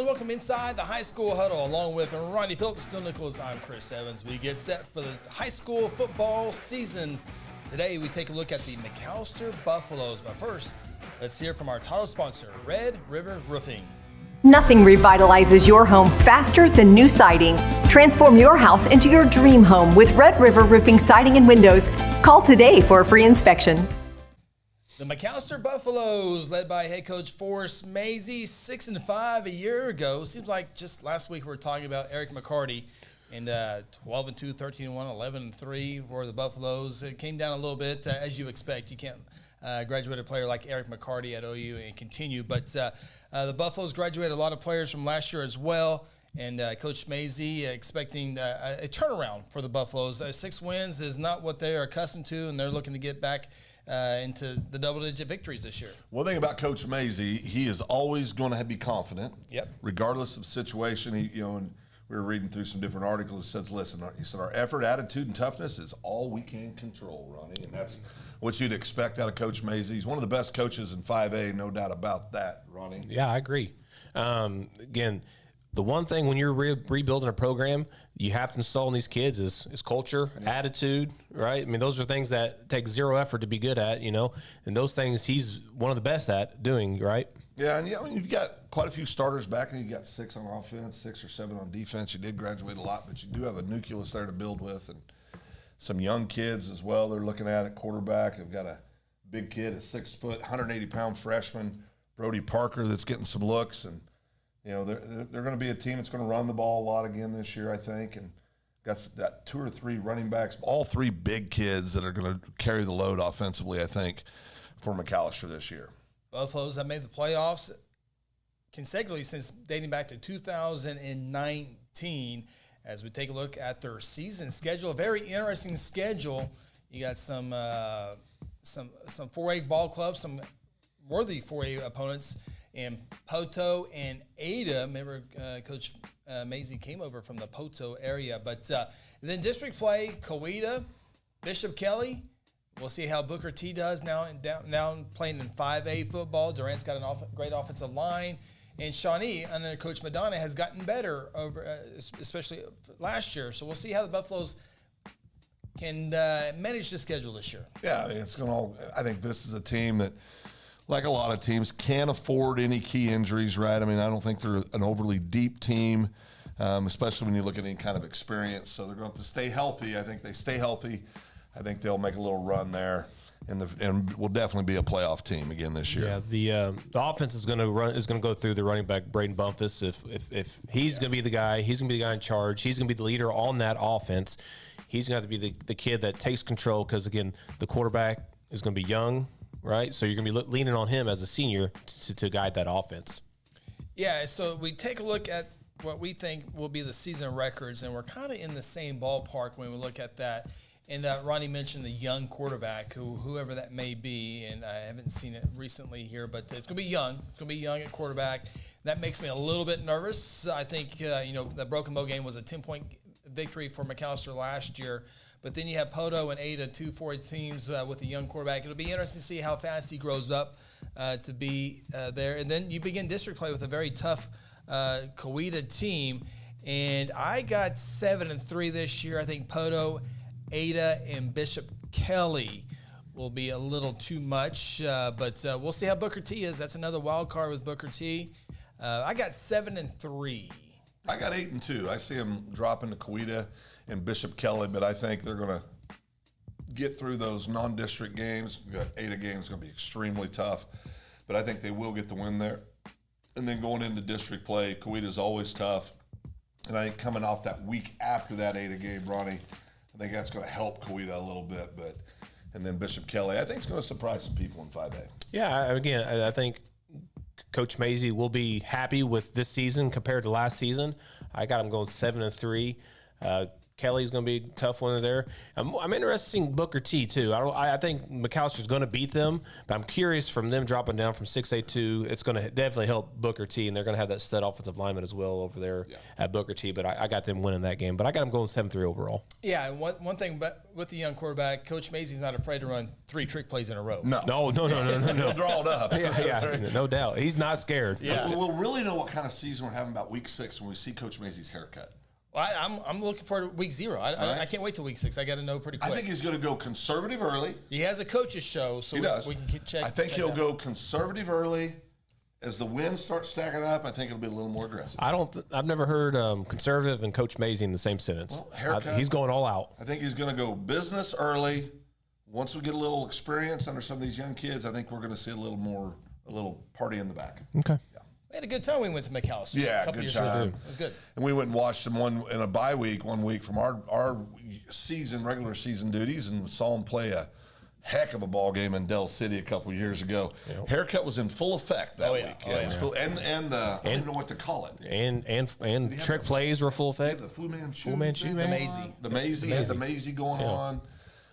everyone. Welcome inside the high school huddle. Along with Ronnie Phillips, still Nichols, I'm Chris Evans. We get set for the high school football season. Today, we take a look at the McAlester Buffaloes. But first, let's hear from our title sponsor, Red River Roofing. Nothing revitalizes your home faster than new siding. Transform your house into your dream home with Red River Roofing siding and windows. Call today for a free inspection. The McAlester Buffaloes, led by head coach Forrest Mazie, 6-5 a year ago. Seems like just last week we were talking about Eric McCarty, and 12-2, 13-1, 11-3 for the Buffaloes. It came down a little bit, as you expect. You can't graduate a player like Eric McCarty at OU and continue, but the Buffaloes graduated a lot of players from last year as well. And Coach Mazie expecting a turnaround for the Buffaloes. 6 wins is not what they are accustomed to, and they're looking to get back into the double-digit victories this year. One thing about Coach Mazie, he is always going to be confident. Yep. Regardless of situation. And we were reading through some different articles. He says, "Listen," he said, "our effort, attitude, and toughness is all we can control, Ronnie." And that's what you'd expect out of Coach Mazie. He's one of the best coaches in 5A, no doubt about that, Ronnie. Yeah, I agree. Again, the one thing when you're rebuilding a program, you have to install in these kids is culture, attitude, right? I mean, those are things that take zero effort to be good at, and those things he's one of the best at doing, right? Yeah, and you've got quite a few starters back, and you got 6 on offense, 6 or 7 on defense. You did graduate a lot, but you do have a nucleus there to build with, and some young kids as well. They're looking at quarterback. They've got a big kid, a 6-foot, 180-pound freshman, Brody Parker, that's getting some looks, and they're going to be a team that's going to run the ball a lot again this year, I think, and got that 2 or 3 running backs, all 3 big kids that are going to carry the load offensively, I think, for McAlester this year. Buffaloes have made the playoffs consecutively since dating back to 2019. As we take a look at their season schedule, a very interesting schedule. You got some 4A ball clubs, some worthy 4A opponents in Poto and Ada. Remember, Coach Mazie came over from the Poto area. But then district play, Coweta, Bishop Kelly. We'll see how Booker T does now playing in 5A football. Durant's got a great offensive line. And Shawnee, under Coach Madonna, has gotten better, especially last year. So we'll see how the Buffaloes can manage the schedule this year. Yeah, I think this is a team that, like a lot of teams, can't afford any key injuries, right? I mean, I don't think they're an overly deep team, especially when you look at any kind of experience. So they're going to have to stay healthy. I think they stay healthy. I think they'll make a little run there, and will definitely be a playoff team again this year. Yeah, the offense is going to go through the running back Braden Bumpus. If he's going to be the guy, he's going to be the guy in charge. He's going to be the leader on that offense. He's going to have to be the kid that takes control because, again, the quarterback is going to be young, right? So you're going to be leaning on him as a senior to guide that offense. Yeah, so we take a look at what we think will be the season records, and we're kind of in the same ballpark when we look at that. And Ronnie mentioned the young quarterback, whoever that may be, and I haven't seen it recently here, but it's going to be young. It's going to be young at quarterback. That makes me a little bit nervous. I think, the Broken Bow game was a 10-point victory for McAlester last year. But then you have Poto and Ada, 2 4A teams with a young quarterback. It'll be interesting to see how fast he grows up to be there. And then you begin district play with a very tough Coweta team. And I got 7-3 this year. I think Poto, Ada, and Bishop Kelly will be a little too much, but we'll see how Booker T is. That's another wild card with Booker T. I got 7-3. I got 8-2. I see them dropping to Coweta and Bishop Kelly, but I think they're going to get through those non-district games. We've got Ada games going to be extremely tough, but I think they will get the win there. And then going into district play, Coweta is always tough, and I think coming off that week after that Ada game, Ronnie, I think that's going to help Coweta a little bit, and then Bishop Kelly, I think it's going to surprise some people in 5A. Yeah, again, I think Coach Mazie will be happy with this season compared to last season. I got him going 7-3. Kelly's going to be a tough one there. I'm interested in seeing Booker T too. I think McAllister's going to beat them, but I'm curious from them dropping down from 6'8" it's going to definitely help Booker T, and they're going to have that stud offensive lineman as well over there at Booker T. But I got them winning that game. But I got them going 7-3 overall. Yeah, and one thing but with the young quarterback, Coach Mazey's not afraid to run 3 trick plays in a row. No. No. He'll draw it up. Yeah, no doubt. He's not scared. Yeah. We'll really know what kind of season we're having about week 6 when we see Coach Mazey's haircut. Well, I'm looking forward to week 0. I can't wait till week 6. I got to know pretty quick. I think he's going to go conservative early. He has a coach's show, so we can check. I think check he'll that. go conservative early. As the wins start stacking up, I think it'll be a little more aggressive. I've never heard conservative and Coach Mazey in the same sentence. Well, haircut. He's going all out. I think he's going to go business early. Once we get a little experience under some of these young kids, I think we're going to see a little party in the back. Okay. Yeah. We had a good time. We went to McAlester. Yeah, a couple good years time. ago. It was good. And we went and watched them in a bye week, 1 week from our regular season duties, and saw them play a heck of a ball game in Dell City a couple of years ago. Yep. Haircut was in full effect that week. It was full, and I don't know what to call it. And trick plays were full effect. The Fu Manchu. The Maisie had the Maisie going on.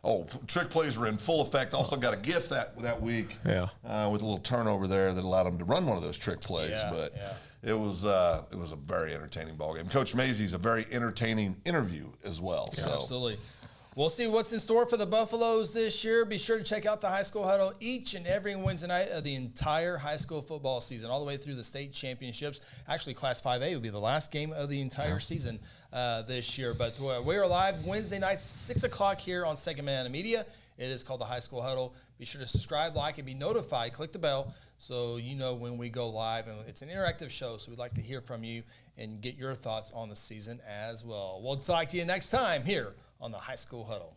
Oh, trick plays were in full effect. Also got a gift that week with a little turnover there that allowed him to run one of those trick plays. It was a very entertaining ball game. Coach Mazey's a very entertaining interview as well. Yeah, so. Absolutely. We'll see what's in store for the Buffaloes this year. Be sure to check out the High School Huddle each and every Wednesday night of the entire high school football season, all the way through the state championships. Actually, Class 5A will be the last game of the entire season this year. But we are live Wednesday nights, 6 o'clock here on Second Man Media. It is called the High School Huddle. Be sure to subscribe, like, and be notified. Click the bell so you know when we go live. And it's an interactive show, so we'd like to hear from you and get your thoughts on the season as well. We'll talk to you next time here on the High School Huddle.